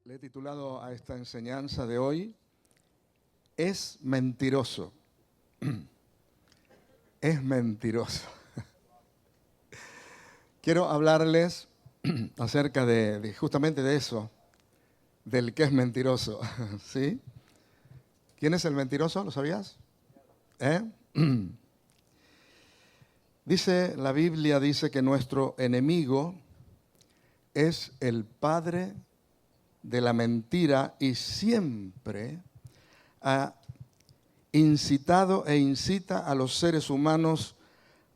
Le he titulado a esta enseñanza de hoy, Es mentiroso. Es mentiroso. Quiero hablarles acerca de justamente de eso, del que es mentiroso. ¿Sí? ¿Quién es el mentiroso? ¿Lo sabías? Dice, la Biblia dice que nuestro enemigo es el padre de la mentira y siempre ha incitado e incita a los seres humanos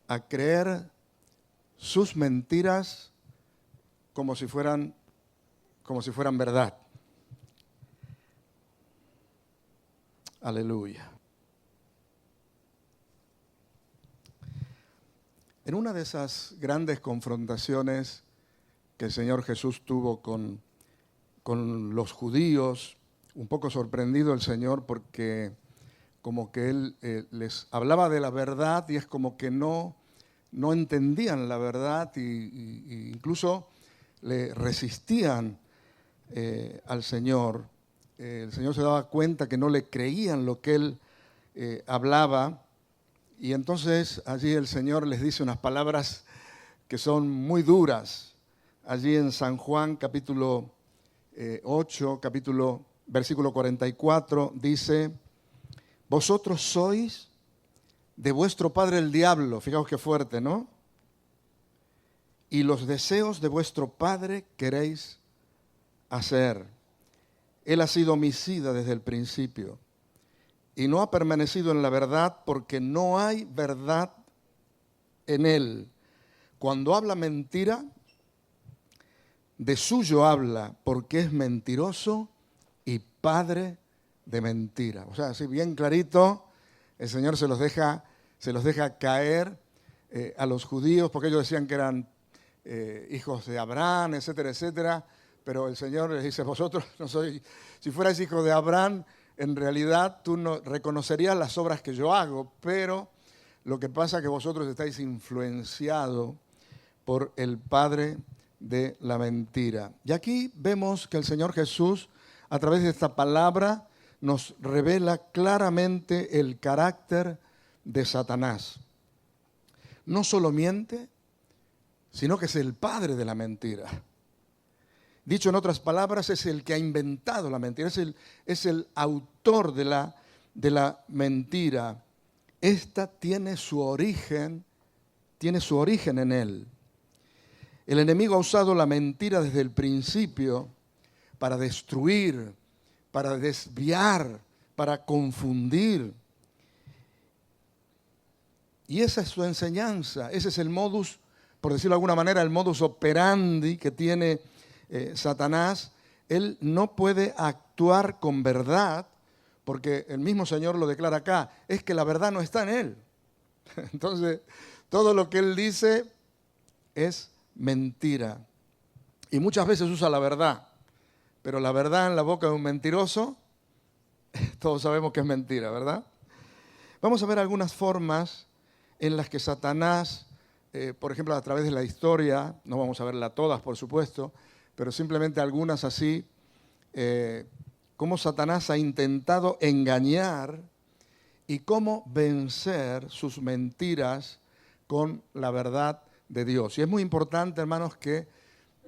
a creer sus mentiras como si fueran verdad. Aleluya. En una de esas grandes confrontaciones que el Señor Jesús tuvo con los judíos, un poco sorprendido el Señor porque como que Él les hablaba de la verdad y es como que no entendían la verdad y incluso le resistían al Señor. El Señor se daba cuenta que no le creían lo que Él hablaba y entonces allí el Señor les dice unas palabras que son muy duras. Allí en San Juan capítulo 8, versículo 44, dice, vosotros sois de vuestro padre el diablo, fijaos qué fuerte, ¿no? Y los deseos de vuestro padre queréis hacer. Él ha sido homicida desde el principio y no ha permanecido en la verdad porque no hay verdad en él. Cuando habla mentira, de suyo habla porque es mentiroso y padre de mentira. O sea, así bien clarito, el Señor se los deja caer a los judíos porque ellos decían que eran hijos de Abraham, etcétera, etcétera. Pero el Señor les dice, vosotros no sois, si fuerais hijos de Abraham, en realidad tú no reconocerías las obras que yo hago, pero lo que pasa es que vosotros estáis influenciados por el padre de la mentira. Y aquí vemos que el Señor Jesús, a través de esta palabra, nos revela claramente el carácter de Satanás. No solo miente, sino que es el padre de la mentira. Dicho en otras palabras, es el que ha inventado la mentira, es el autor de la mentira. Esta tiene su origen en él. El enemigo ha usado la mentira desde el principio para destruir, para desviar, para confundir. Y esa es su enseñanza, ese es el modus, por decirlo de alguna manera, el modus operandi que tiene Satanás. Él no puede actuar con verdad, porque el mismo Señor lo declara acá, es que la verdad no está en él. Entonces, todo lo que él dice es mentira. Y muchas veces usa la verdad, pero la verdad en la boca de un mentiroso, todos sabemos que es mentira, ¿verdad? Vamos a ver algunas formas en las que Satanás, por ejemplo, a través de la historia, no vamos a verla todas, por supuesto, pero simplemente algunas así, cómo Satanás ha intentado engañar y cómo vencer sus mentiras con la verdad de Dios. Y es muy importante, hermanos, que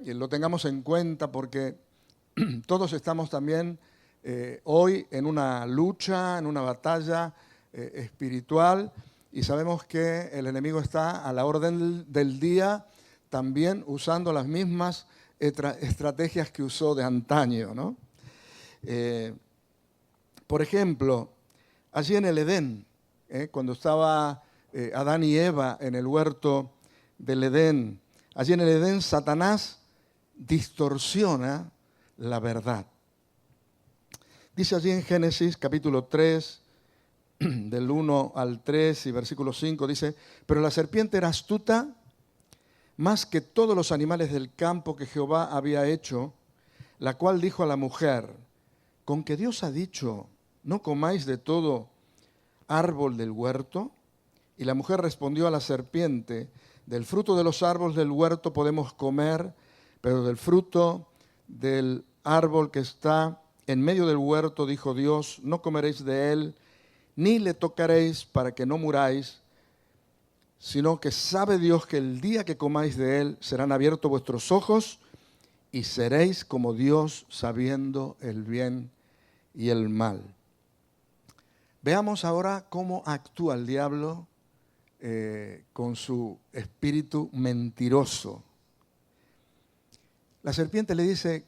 lo tengamos en cuenta porque todos estamos también hoy en una lucha, en una batalla espiritual y sabemos que el enemigo está a la orden del día también usando las mismas estrategias que usó de antaño, ¿no? Por ejemplo, allí en el Edén, cuando estaba Adán y Eva en el huerto del Edén, allí en el Edén Satanás distorsiona la verdad. Dice allí en Génesis capítulo 3, del 1 al 3 y versículo 5, dice, pero la serpiente era astuta más que todos los animales del campo que Jehová había hecho, la cual dijo a la mujer, ¿con que Dios ha dicho, no comáis de todo árbol del huerto? Y la mujer respondió a la serpiente, del fruto de los árboles del huerto podemos comer, pero del fruto del árbol que está en medio del huerto, dijo Dios, no comeréis de él, ni le tocaréis para que no muráis, sino que sabe Dios que el día que comáis de él serán abiertos vuestros ojos y seréis como Dios sabiendo el bien y el mal. Veamos ahora cómo actúa el diablo con su espíritu mentiroso. La serpiente le dice,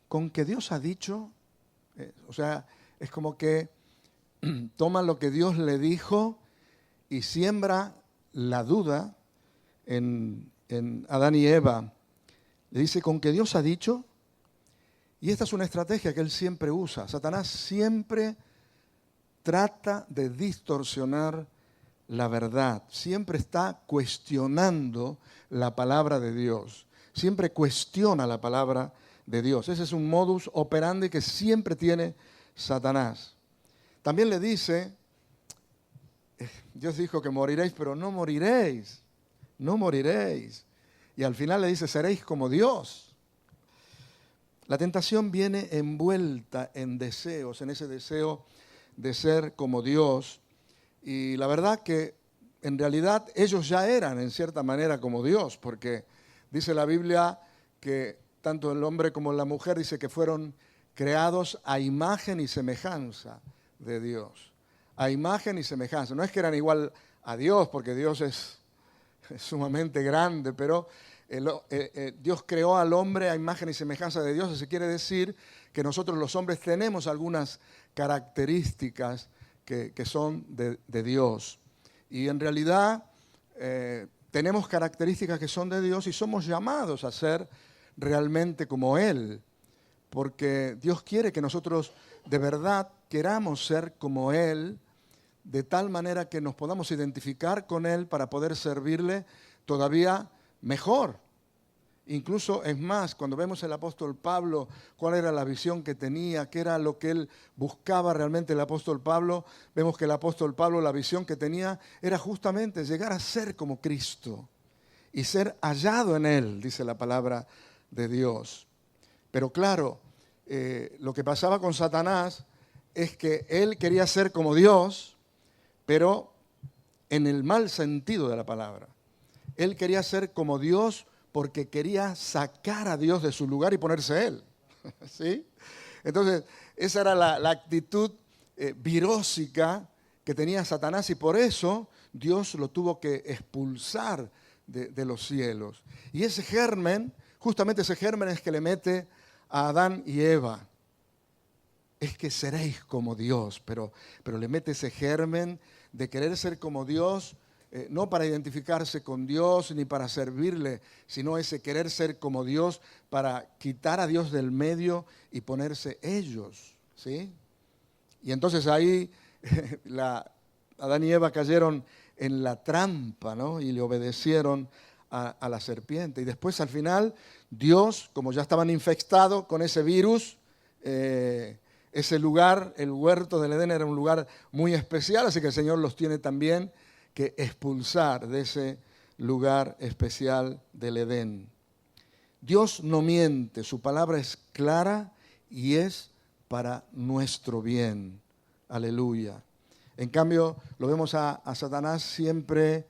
con que Dios ha dicho, o sea, es como que toma lo que Dios le dijo y siembra la duda en Adán y Eva. Le dice, con que Dios ha dicho, y esta es una estrategia que él siempre usa. Satanás siempre trata de distorsionar la verdad, siempre está cuestionando la palabra de Dios, siempre cuestiona la palabra de Dios. Ese es un modus operandi que siempre tiene Satanás. También le dice, Dios dijo que moriréis, pero no moriréis, no moriréis. Y al final le dice, seréis como Dios. La tentación viene envuelta en deseos, en ese deseo de ser como Dios. Y la verdad que en realidad ellos ya eran en cierta manera como Dios, porque dice la Biblia que tanto el hombre como la mujer dice que fueron creados a imagen y semejanza de Dios. A imagen y semejanza. No es que eran igual a Dios, porque Dios es sumamente grande, pero Dios creó al hombre a imagen y semejanza de Dios. Eso quiere decir que nosotros los hombres tenemos algunas características que son de Dios. Y en realidad tenemos características que son de Dios y somos llamados a ser realmente como Él, porque Dios quiere que nosotros de verdad queramos ser como Él, de tal manera que nos podamos identificar con Él para poder servirle todavía mejor. Incluso es más, cuando vemos el apóstol Pablo, cuál era la visión que tenía, qué era lo que él buscaba realmente el apóstol Pablo, vemos que el apóstol Pablo, la visión que tenía era justamente llegar a ser como Cristo y ser hallado en Él, dice la palabra de Dios. Pero claro, lo que pasaba con Satanás es que él quería ser como Dios, pero en el mal sentido de la palabra. Él quería ser como Dios porque quería sacar a Dios de su lugar y ponerse Él. ¿Sí? Entonces, esa era la actitud virósica que tenía Satanás y por eso Dios lo tuvo que expulsar de los cielos. Y ese germen, justamente ese germen es que le mete a Adán y Eva. Es que seréis como Dios, pero le mete ese germen de querer ser como Dios, no para identificarse con Dios ni para servirle, sino ese querer ser como Dios para quitar a Dios del medio y ponerse ellos, ¿sí? Y entonces ahí Adán y Eva cayeron en la trampa, ¿no? Y le obedecieron a la serpiente. Y después al final Dios, como ya estaban infectados con ese virus, ese lugar, el huerto del Edén era un lugar muy especial, así que el Señor los tiene también que expulsar de ese lugar especial del Edén. Dios no miente, su palabra es clara y es para nuestro bien. Aleluya. En cambio, lo vemos a Satanás siempre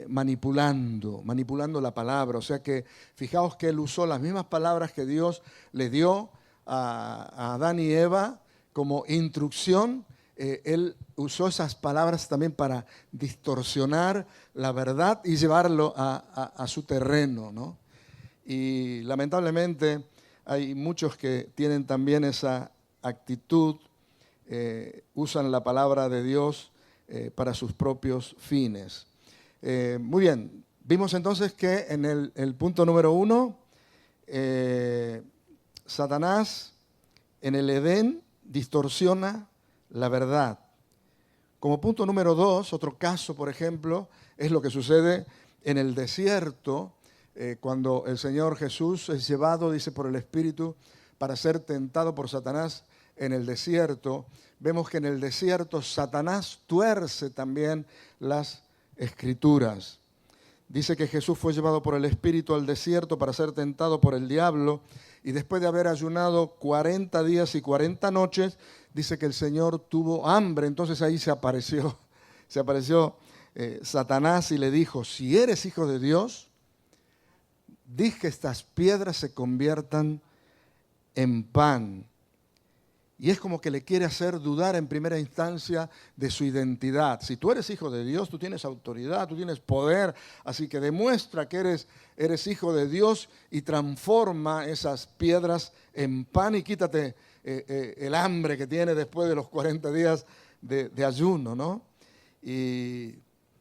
manipulando la palabra. O sea que, fijaos que él usó las mismas palabras que Dios le dio a Adán y Eva como instrucción. Él usó esas palabras también para distorsionar la verdad y llevarlo a su terreno, ¿no? Y lamentablemente hay muchos que tienen también esa actitud, usan la palabra de Dios para sus propios fines. Muy bien, vimos entonces que en el punto número 1, Satanás en el Edén distorsiona la verdad. Como punto número 2, otro caso, por ejemplo, es lo que sucede en el desierto, cuando el Señor Jesús es llevado, dice, por el Espíritu para ser tentado por Satanás en el desierto. Vemos que en el desierto Satanás tuerce también las Escrituras. Dice que Jesús fue llevado por el Espíritu al desierto para ser tentado por el diablo y después de haber ayunado 40 días y 40 noches, dice que el Señor tuvo hambre. Entonces ahí se apareció Satanás y le dijo, si eres hijo de Dios, di que estas piedras se conviertan en pan. Y es como que le quiere hacer dudar en primera instancia de su identidad. Si tú eres hijo de Dios, tú tienes autoridad, tú tienes poder, así que demuestra que eres hijo de Dios y transforma esas piedras en pan y quítate el hambre que tiene después de los 40 días de ayuno, ¿no? Y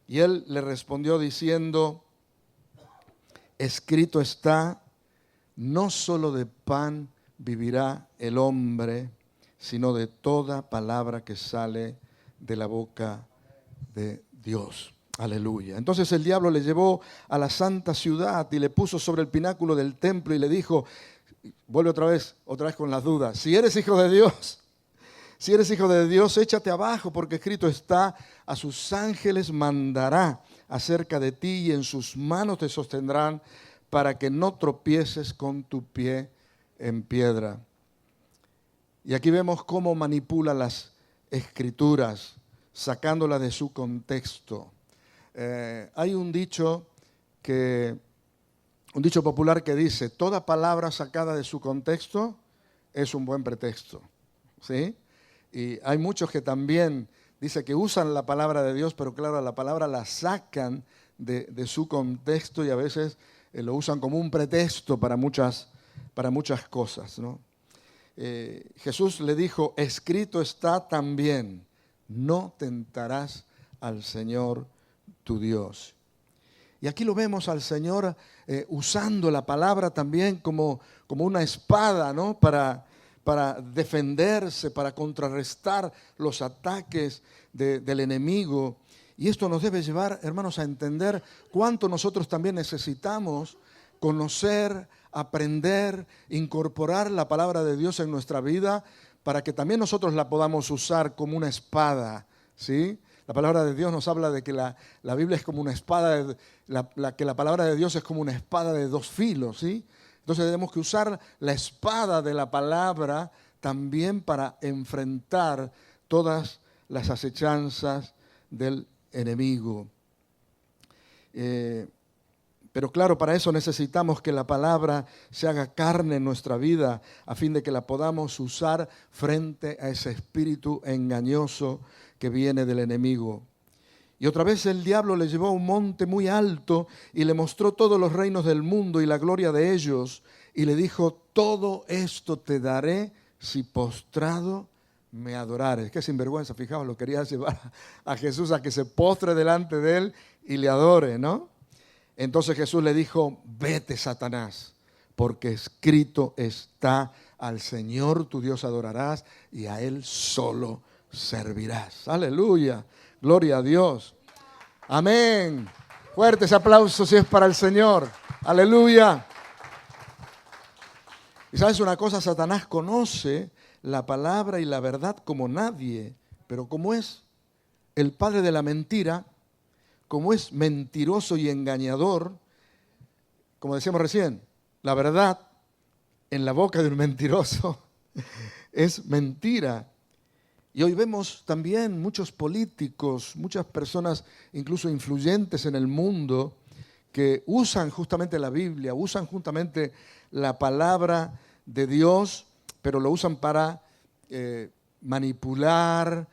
él le respondió diciendo, escrito está, no solo de pan vivirá el hombre, sino de toda palabra que sale de la boca de Dios. Aleluya. Entonces el diablo le llevó a la santa ciudad y le puso sobre el pináculo del templo y le dijo, vuelve otra vez con las dudas, si eres hijo de Dios, échate abajo, porque escrito está, a sus ángeles mandará acerca de ti y en sus manos te sostendrán para que no tropieces con tu pie en piedra. Y aquí vemos cómo manipula las escrituras, sacándolas de su contexto. Hay un dicho popular que dice, toda palabra sacada de su contexto es un buen pretexto, ¿sí? Y hay muchos que también dicen que usan la palabra de Dios, pero claro, la palabra la sacan de su contexto y a veces lo usan como un pretexto para muchas cosas, ¿no? Jesús le dijo, escrito está también, no tentarás al Señor tu Dios. Y aquí lo vemos al Señor usando la palabra también como una espada, ¿no? Para defenderse, para contrarrestar los ataques del enemigo. Y esto nos debe llevar, hermanos, a entender cuánto nosotros también necesitamos conocer, aprender, incorporar la palabra de Dios en nuestra vida para que también nosotros la podamos usar como una espada, ¿sí? La palabra de Dios nos habla de que la Biblia es como una espada, que la palabra de Dios es como una espada de dos filos, ¿sí? Entonces tenemos que usar la espada de la palabra también para enfrentar todas las acechanzas del enemigo. Pero claro, para eso necesitamos que la palabra se haga carne en nuestra vida, a fin de que la podamos usar frente a ese espíritu engañoso que viene del enemigo. Y otra vez el diablo le llevó a un monte muy alto y le mostró todos los reinos del mundo y la gloria de ellos. Y le dijo, todo esto te daré si postrado me adorares. Qué sinvergüenza, fijaos, lo quería llevar a Jesús a que se postre delante de él y le adore, ¿no? Entonces Jesús le dijo, vete, Satanás, porque escrito está, al Señor tu Dios adorarás y a Él solo servirás. Aleluya, gloria a Dios. Amén. Fuertes aplausos si es para el Señor. Aleluya. Y sabes una cosa, Satanás conoce la palabra y la verdad como nadie, pero como es el padre de la mentira, como es mentiroso y engañador, como decíamos recién, la verdad en la boca de un mentiroso es mentira. Y hoy vemos también muchos políticos, muchas personas incluso influyentes en el mundo que usan justamente la Biblia, usan justamente la palabra de Dios, pero lo usan para manipular,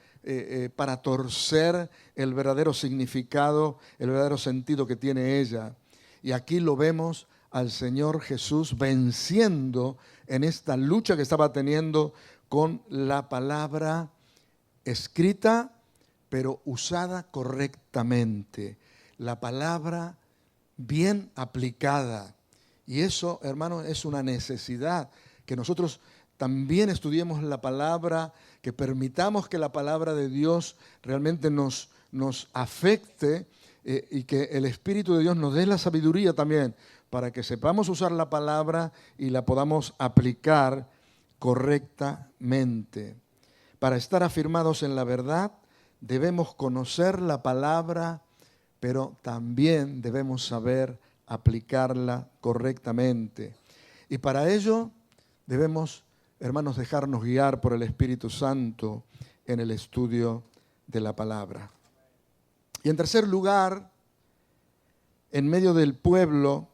para torcer el verdadero significado, el verdadero sentido que tiene ella. Y aquí lo vemos al Señor Jesús venciendo en esta lucha que estaba teniendo con la palabra escrita, pero usada correctamente. La palabra bien aplicada. Y eso, hermano, es una necesidad, que nosotros también estudiemos la palabra, que permitamos que la palabra de Dios realmente nos afecte y que el Espíritu de Dios nos dé la sabiduría también para que sepamos usar la palabra y la podamos aplicar correctamente. Para estar afirmados en la verdad debemos conocer la palabra, pero también debemos saber aplicarla correctamente. Y para ello debemos, hermanos, dejarnos guiar por el Espíritu Santo en el estudio de la palabra. Y en tercer lugar, en medio del pueblo,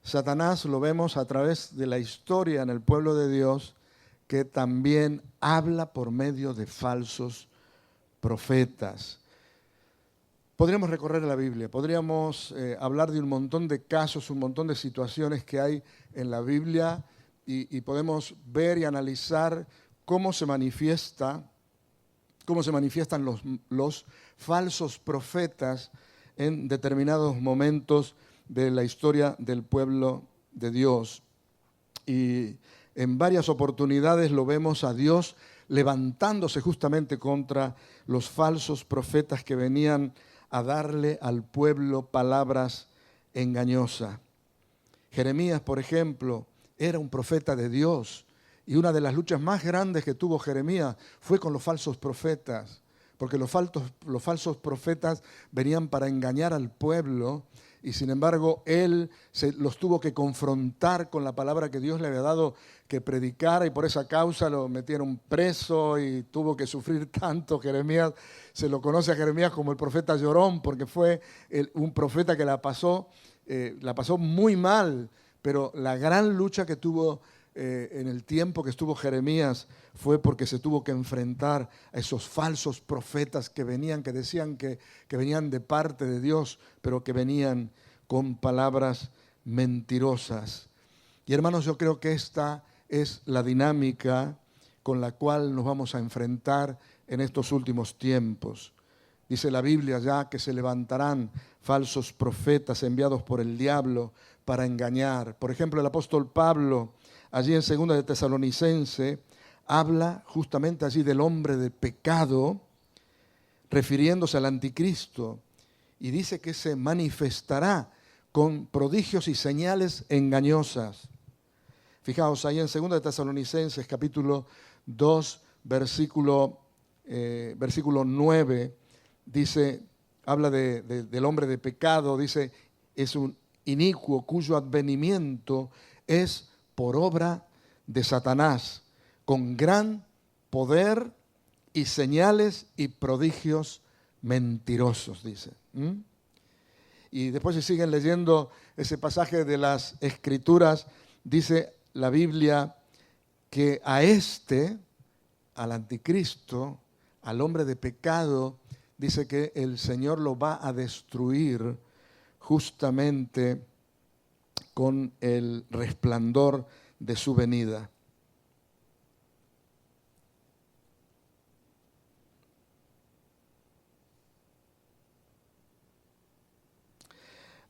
Satanás lo vemos a través de la historia en el pueblo de Dios, que también habla por medio de falsos profetas. Podríamos recorrer la Biblia, podríamos hablar de un montón de casos, un montón de situaciones que hay en la Biblia y podemos ver y analizar cómo se manifiestan los falsos profetas en determinados momentos de la historia del pueblo de Dios. Y en varias oportunidades lo vemos a Dios levantándose justamente contra los falsos profetas que venían a darle al pueblo palabras engañosas. Jeremías, por ejemplo, era un profeta de Dios y una de las luchas más grandes que tuvo Jeremías fue con los falsos profetas, porque los falsos profetas venían para engañar al pueblo y sin embargo él los tuvo que confrontar con la palabra que Dios le había dado que predicara y por esa causa lo metieron preso y tuvo que sufrir tanto. Jeremías, se lo conoce a Jeremías como el profeta llorón porque fue un profeta que la pasó muy mal, pero la gran lucha que tuvo en el tiempo que estuvo Jeremías fue porque se tuvo que enfrentar a esos falsos profetas que venían, que decían que venían de parte de Dios, pero que venían con palabras mentirosas. Y hermanos, yo creo que esta es la dinámica con la cual nos vamos a enfrentar en estos últimos tiempos. Dice la Biblia ya que se levantarán falsos profetas enviados por el diablo para engañar. Por ejemplo, el apóstol Pablo, allí en 2 de Tesalonicense, habla justamente allí del hombre de pecado, refiriéndose al anticristo, y dice que se manifestará con prodigios y señales engañosas. Fijaos, ahí en 2 de Tesalonicenses, capítulo 2, versículo 9, dice, habla del hombre de pecado, dice, es un inicuo cuyo advenimiento es por obra de Satanás, con gran poder y señales y prodigios mentirosos, dice. Y después si siguen leyendo ese pasaje de las Escrituras, dice la Biblia que al anticristo, al hombre de pecado, dice que el Señor lo va a destruir justamente con el resplandor de su venida.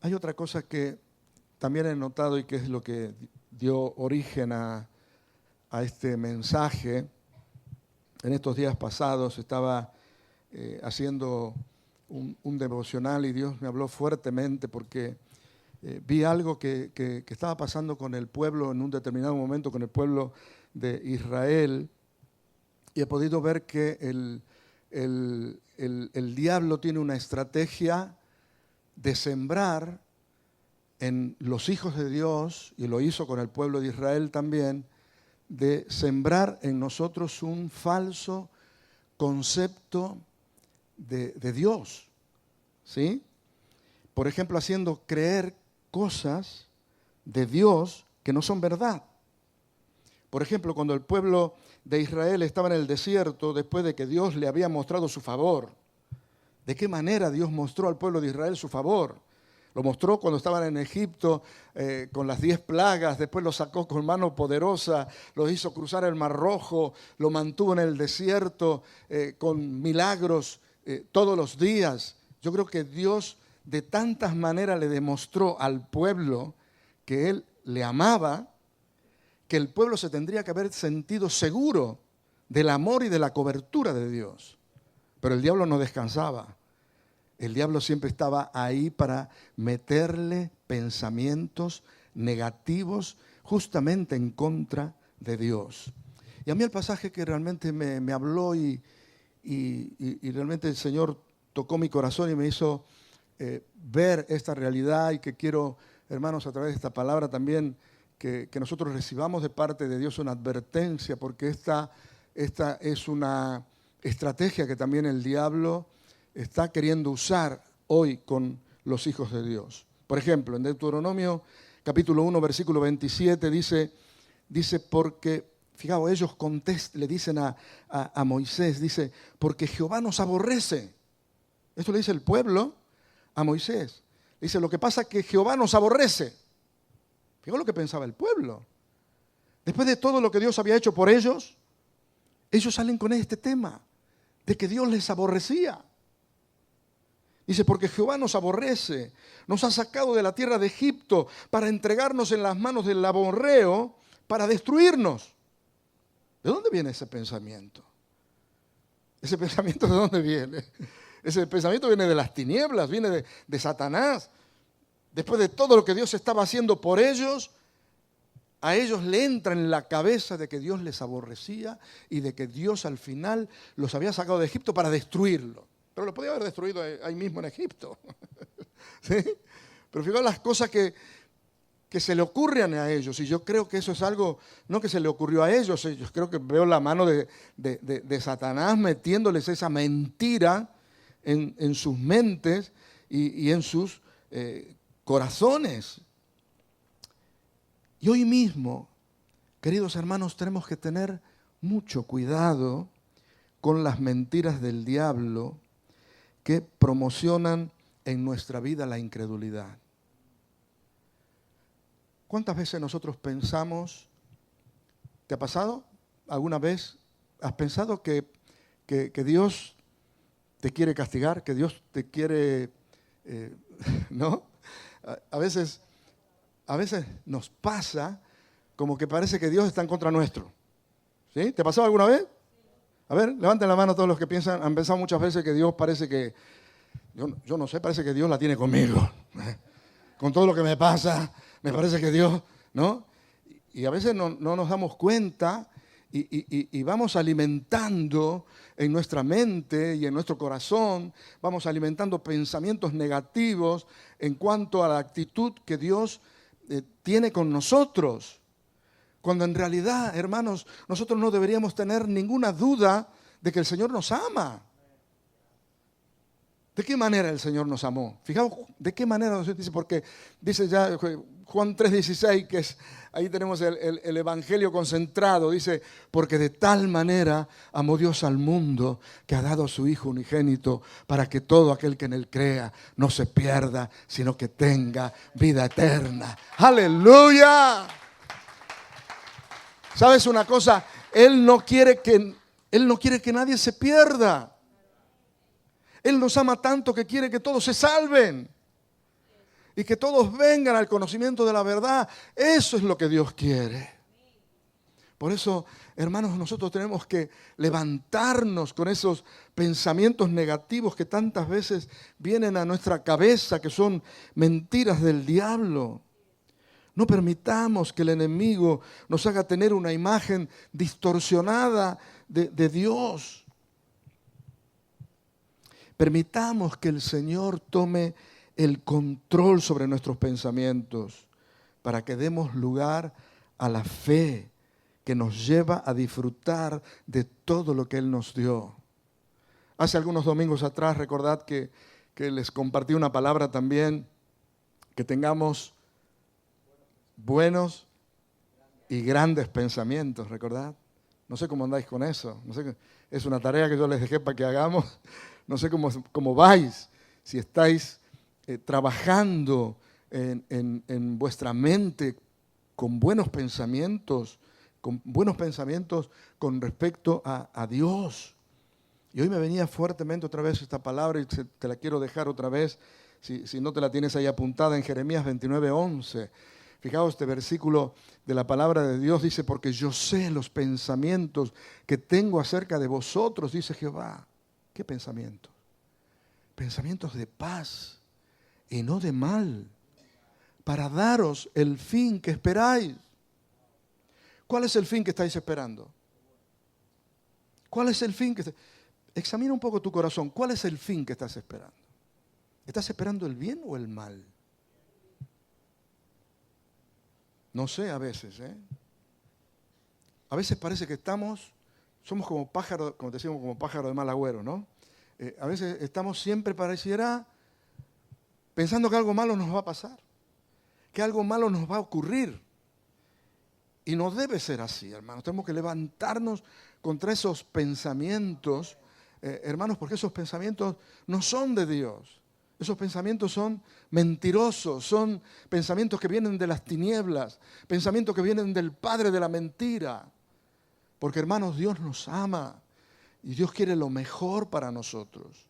Hay otra cosa que también he notado y que es lo que dio origen a este mensaje. En estos días pasados estaba haciendo un devocional y Dios me habló fuertemente porque vi algo que estaba pasando con el pueblo en un determinado momento, con el pueblo de Israel, y he podido ver que el diablo tiene una estrategia de sembrar en los hijos de Dios, y lo hizo con el pueblo de Israel también, de sembrar en nosotros un falso concepto de Dios, ¿sí? Por ejemplo, haciendo creer cosas de Dios que no son verdad. Por ejemplo, cuando el pueblo de Israel estaba en el desierto, después de que Dios le había mostrado su favor, ¿de qué manera Dios mostró al pueblo de Israel su favor? Lo mostró cuando estaban en Egipto con las 10 plagas, después lo sacó con mano poderosa, lo hizo cruzar el Mar Rojo, lo mantuvo en el desierto con milagros todos los días. Yo creo que Dios de tantas maneras le demostró al pueblo que Él le amaba, que el pueblo se tendría que haber sentido seguro del amor y de la cobertura de Dios. Pero el diablo no descansaba. El diablo siempre estaba ahí para meterle pensamientos negativos justamente en contra de Dios. Y a mí el pasaje que realmente me habló y realmente el Señor tocó mi corazón y me hizo ver esta realidad y que quiero, hermanos, a través de esta palabra también que nosotros recibamos de parte de Dios una advertencia, porque esta es una estrategia que también el diablo está queriendo usar hoy con los hijos de Dios. Por ejemplo, en Deuteronomio capítulo 1, versículo 27 dice porque, fijaos, ellos le dicen a Moisés, dice, porque Jehová nos aborrece. Esto le dice el pueblo a Moisés. Dice, lo que pasa es que Jehová nos aborrece. Fijaos lo que pensaba el pueblo. Después de todo lo que Dios había hecho por ellos salen con este tema de que Dios les aborrecía. Dice, porque Jehová nos aborrece, nos ha sacado de la tierra de Egipto para entregarnos en las manos del amorreo para destruirnos. ¿De dónde viene ese pensamiento? ¿Ese pensamiento de dónde viene? Ese pensamiento viene de las tinieblas, viene de Satanás. Después de todo lo que Dios estaba haciendo por ellos, a ellos le entra en la cabeza de que Dios les aborrecía y de que Dios al final los había sacado de Egipto para destruirlo. Pero lo podía haber destruido ahí mismo en Egipto. ¿Sí? Pero fíjate las cosas que se le ocurren a ellos. Y yo creo que eso es algo, no que se le ocurrió a ellos. Yo creo que veo la mano de Satanás metiéndoles esa mentira en sus mentes y en sus corazones. Y hoy mismo, queridos hermanos, tenemos que tener mucho cuidado con las mentiras del diablo que promocionan en nuestra vida la incredulidad. ¿Cuántas veces nosotros pensamos, te ha pasado alguna vez, has pensado que Dios te quiere castigar, que Dios te quiere, ¿no? A veces nos pasa como que parece que Dios está en contra nuestro. ¿Sí? ¿Te ha pasado alguna vez? A ver, levanten la mano todos los que han pensado muchas veces que Dios parece que, yo no sé, parece que Dios la tiene conmigo. Con todo lo que me pasa, me parece que Dios, ¿no? Y a veces no nos damos cuenta y vamos alimentando en nuestra mente y en nuestro corazón, vamos alimentando pensamientos negativos en cuanto a la actitud que Dios tiene con nosotros. Cuando en realidad, hermanos, nosotros no deberíamos tener ninguna duda de que el Señor nos ama. ¿De qué manera el Señor nos amó? Fijaos, ¿de qué manera nos dice? Porque dice ya Juan 3:16, que es, ahí tenemos el evangelio concentrado, dice, porque de tal manera amó Dios al mundo que ha dado a su Hijo unigénito para que todo aquel que en él crea no se pierda, sino que tenga vida eterna. ¡Aleluya! ¿Sabes una cosa? Él no quiere que nadie se pierda. Él nos ama tanto que quiere que todos se salven y que todos vengan al conocimiento de la verdad. Eso es lo que Dios quiere. Por eso, hermanos, nosotros tenemos que levantarnos con esos pensamientos negativos que tantas veces vienen a nuestra cabeza, que son mentiras del diablo. No permitamos que el enemigo nos haga tener una imagen distorsionada de Dios. Permitamos que el Señor tome el control sobre nuestros pensamientos para que demos lugar a la fe que nos lleva a disfrutar de todo lo que Él nos dio. Hace algunos domingos atrás, recordad que les compartí una palabra también, que tengamos buenos y grandes pensamientos, ¿recordad? No sé cómo andáis con eso. No sé, es una tarea que yo les dejé para que hagamos. No sé cómo vais, si estáis trabajando en vuestra mente con buenos pensamientos con respecto a Dios. Y hoy me venía fuertemente otra vez esta palabra y te la quiero dejar otra vez, si no te la tienes ahí apuntada, en Jeremías 29:11. Fijaos, este versículo de la palabra de Dios dice, porque yo sé los pensamientos que tengo acerca de vosotros, dice Jehová. ¿Qué pensamientos? Pensamientos de paz y no de mal, para daros el fin que esperáis. ¿Cuál es el fin que estáis esperando? ¿Cuál es el fin que Examina un poco tu corazón. ¿Cuál es el fin que estás esperando? ¿Estás esperando el bien o el mal? No sé, a veces, ¿eh? A veces parece que somos como pájaros, como decíamos, como pájaro de mal agüero, ¿no? A veces estamos siempre, pareciera, pensando que algo malo nos va a pasar, que algo malo nos va a ocurrir. Y no debe ser así, hermanos. Tenemos que levantarnos contra esos pensamientos, hermanos, porque esos pensamientos no son de Dios. Esos pensamientos son mentirosos, son pensamientos que vienen de las tinieblas, pensamientos que vienen del padre de la mentira. Porque, hermanos, Dios nos ama y Dios quiere lo mejor para nosotros.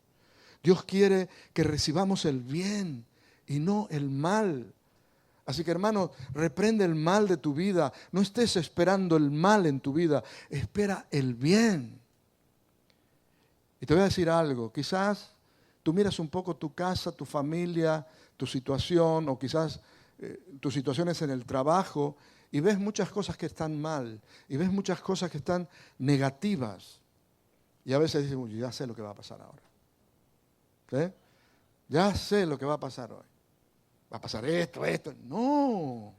Dios quiere que recibamos el bien y no el mal. Así que, hermano, reprende el mal de tu vida. No estés esperando el mal en tu vida. Espera el bien. Y te voy a decir algo. Quizás tú miras un poco tu casa, tu familia, tu situación, o quizás tus situaciones en el trabajo, y ves muchas cosas que están mal, y ves muchas cosas que están negativas. Y a veces dices, uy, ya sé lo que va a pasar ahora. ¿Sí? Ya sé lo que va a pasar hoy. Va a pasar esto. No,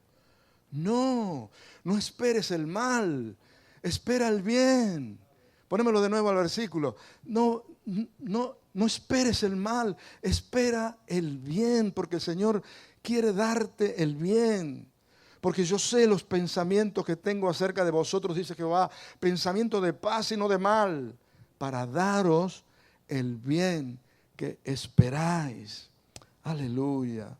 no esperes el mal, espera el bien. Ponémelo de nuevo al versículo. No esperes el mal, espera el bien, porque el Señor quiere darte el bien. Porque yo sé los pensamientos que tengo acerca de vosotros, dice Jehová, pensamiento de paz y no de mal, para daros el bien que esperáis. Aleluya.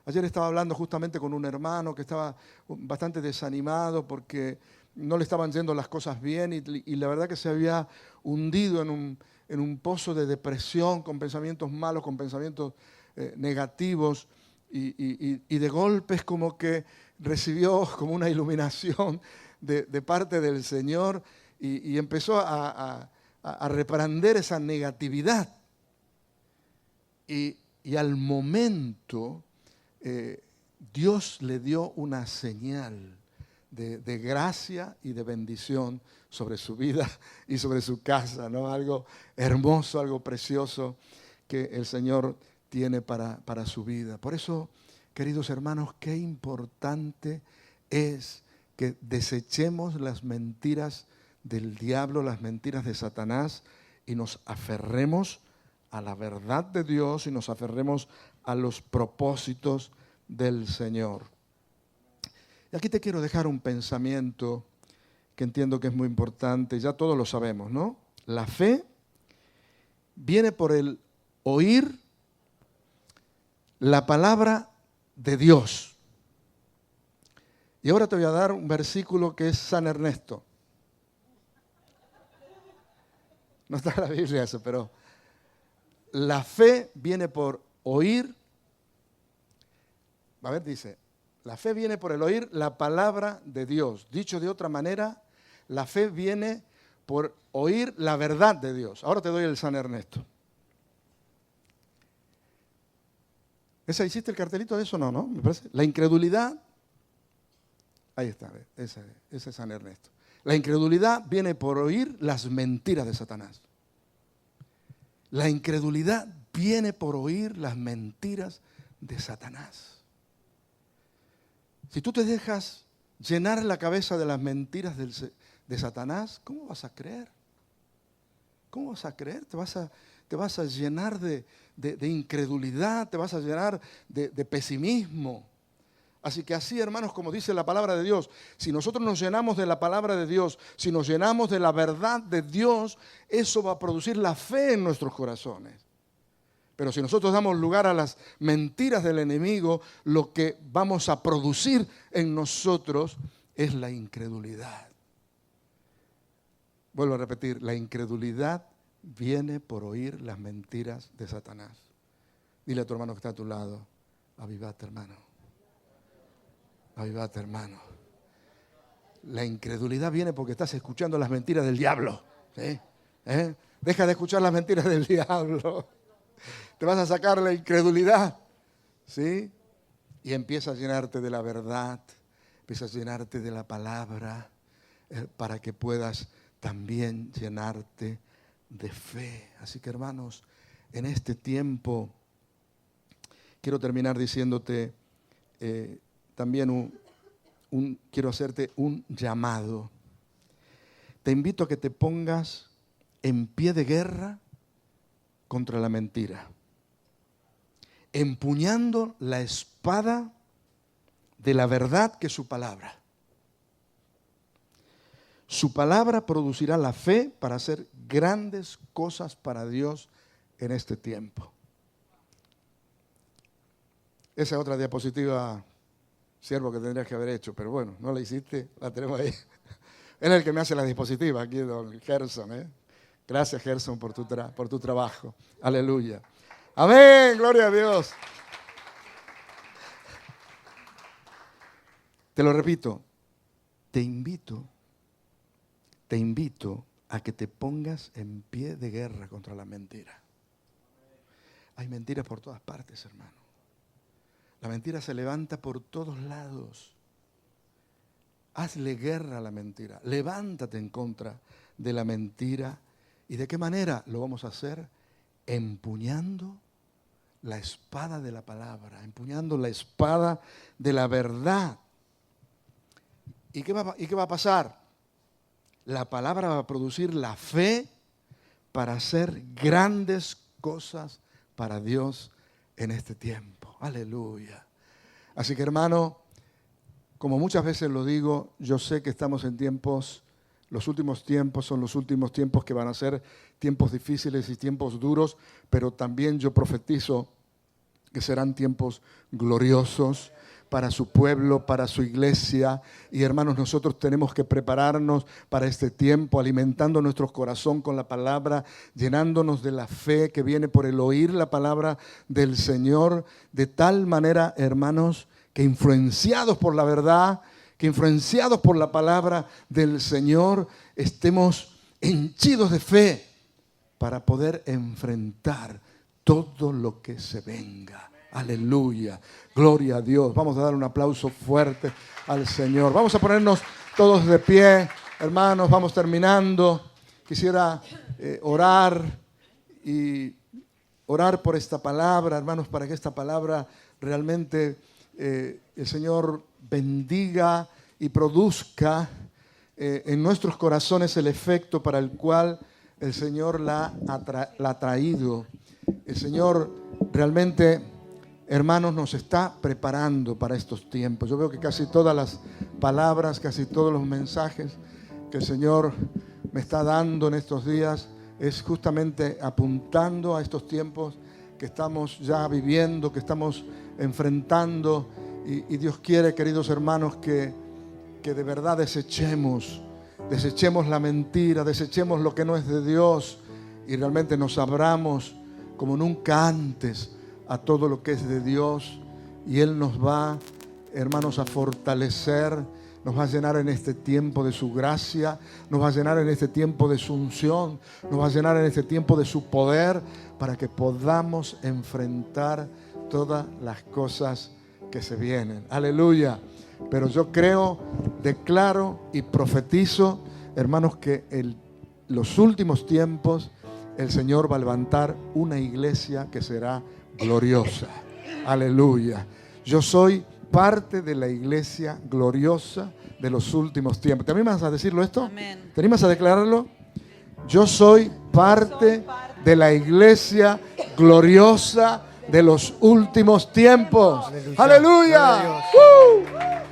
Ayer estaba hablando justamente con un hermano que estaba bastante desanimado porque no le estaban yendo las cosas bien y la verdad que se había hundido en un pozo de depresión con pensamientos malos, con pensamientos negativos y de golpes como que recibió como una iluminación de parte del Señor y empezó a reprender esa negatividad. Y al momento Dios le dio una señal de gracia y de bendición sobre su vida y sobre su casa, ¿no? Algo hermoso, algo precioso que el Señor tiene para su vida. Por eso, queridos hermanos, qué importante es que desechemos las mentiras del diablo, las mentiras de Satanás y nos aferremos a la verdad de Dios y nos aferremos a los propósitos del Señor. Y aquí te quiero dejar un pensamiento que entiendo que es muy importante, ya todos lo sabemos, ¿no? La fe viene por el oír la palabra de Dios. Y ahora te voy a dar un versículo que es San Ernesto. No está en la Biblia eso, pero la fe viene por oír. A ver, dice, la fe viene por el oír la palabra de Dios. Dicho de otra manera, la fe viene por oír la verdad de Dios. Ahora te doy el San Ernesto. ¿Hiciste el cartelito de eso? No, ¿no? Me parece. La incredulidad, ahí está, ese es San Ernesto. La incredulidad viene por oír las mentiras de Satanás. La incredulidad viene por oír las mentiras de Satanás. Si tú te dejas llenar la cabeza de las mentiras de Satanás, ¿cómo vas a creer? ¿Cómo vas a creer? Te vas a llenar de incredulidad, te vas a llenar de pesimismo. Así que así, hermanos, como dice la palabra de Dios, si nosotros nos llenamos de la palabra de Dios, si nos llenamos de la verdad de Dios, eso va a producir la fe en nuestros corazones. Pero si nosotros damos lugar a las mentiras del enemigo, lo que vamos a producir en nosotros es la incredulidad. Vuelvo a repetir, la incredulidad viene por oír las mentiras de Satanás. Dile a tu hermano que está a tu lado, avivate, hermano. Avivate, hermano. La incredulidad viene porque estás escuchando las mentiras del diablo. ¿Sí? Deja de escuchar las mentiras del diablo. Te vas a sacar la incredulidad. ¿Sí? Y empieza a llenarte de la verdad. Empieza a llenarte de la palabra para que puedas también llenarte de fe. Así que, hermanos, en este tiempo quiero terminar diciéndote también quiero hacerte un llamado. Te invito a que te pongas en pie de guerra contra la mentira, empuñando la espada de la verdad que es su palabra. Su palabra producirá la fe para hacer grandes cosas para Dios en este tiempo. Esa es otra diapositiva, siervo, que tendrías que haber hecho, pero bueno, no la hiciste, la tenemos ahí. Él es el que me hace la diapositiva, aquí don Gerson. Gracias, Gerson, por tu trabajo. Aleluya. Amén, gloria a Dios. Te lo repito, te invito a que te pongas en pie de guerra contra la mentira. Hay mentiras por todas partes, hermano. La mentira se levanta por todos lados. Hazle guerra a la mentira. Levántate en contra de la mentira. ¿Y de qué manera lo vamos a hacer? Empuñando la espada de la palabra, empuñando la espada de la verdad. ¿Y qué va a pasar? La palabra va a producir la fe para hacer grandes cosas para Dios en este tiempo. Aleluya. Así que, hermano, como muchas veces lo digo, yo sé que estamos en tiempos, los últimos tiempos son los últimos tiempos que van a ser tiempos difíciles y tiempos duros, pero también yo profetizo que serán tiempos gloriosos para su pueblo, para su iglesia. Y hermanos, nosotros tenemos que prepararnos para este tiempo, alimentando nuestro corazón con la palabra, llenándonos de la fe que viene por el oír la palabra del Señor, de tal manera, hermanos, que influenciados por la verdad, que influenciados por la palabra del Señor, estemos henchidos de fe para poder enfrentar todo lo que se venga. Aleluya, gloria a Dios. Vamos a dar un aplauso fuerte al Señor. Vamos a ponernos todos de pie, hermanos, vamos terminando. Quisiera orar por esta palabra, hermanos, para que esta palabra realmente el Señor bendiga y produzca en nuestros corazones el efecto para el cual el Señor la ha traído. El Señor realmente, hermanos, nos está preparando para estos tiempos. Yo veo que casi todas las palabras, casi todos los mensajes que el Señor me está dando en estos días es justamente apuntando a estos tiempos que estamos ya viviendo, que estamos enfrentando. Y Dios quiere, queridos hermanos, que de verdad desechemos la mentira, desechemos lo que no es de Dios y realmente nos abramos como nunca antes a todo lo que es de Dios, y Él nos va, hermanos, a fortalecer, nos va a llenar en este tiempo de su gracia, nos va a llenar en este tiempo de su unción, nos va a llenar en este tiempo de su poder, para que podamos enfrentar todas las cosas que se vienen. Aleluya. Pero yo creo, declaro y profetizo, hermanos, que en los últimos tiempos el Señor va a levantar una iglesia que será gloriosa. Aleluya. Yo soy parte de la iglesia gloriosa de los últimos tiempos. ¿Te animas a decirlo esto? Amén. ¿Te animas a declararlo? Yo soy parte de la iglesia gloriosa de los últimos tiempos. Aleluya. ¡Aleluya!